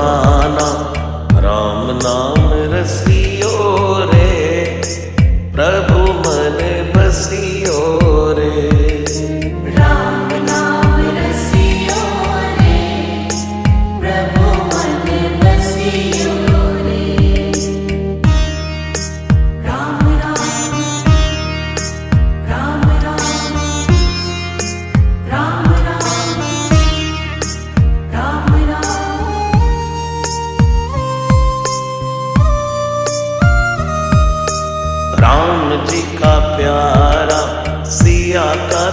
जमाना, राम नाम रसियो रे, प्रभु मन बसियो रे। राम नाम रसियो रे, प्रभु मन बसियो रे। राम राम राम राम राम राम राम राम जी का प्यारा सिया का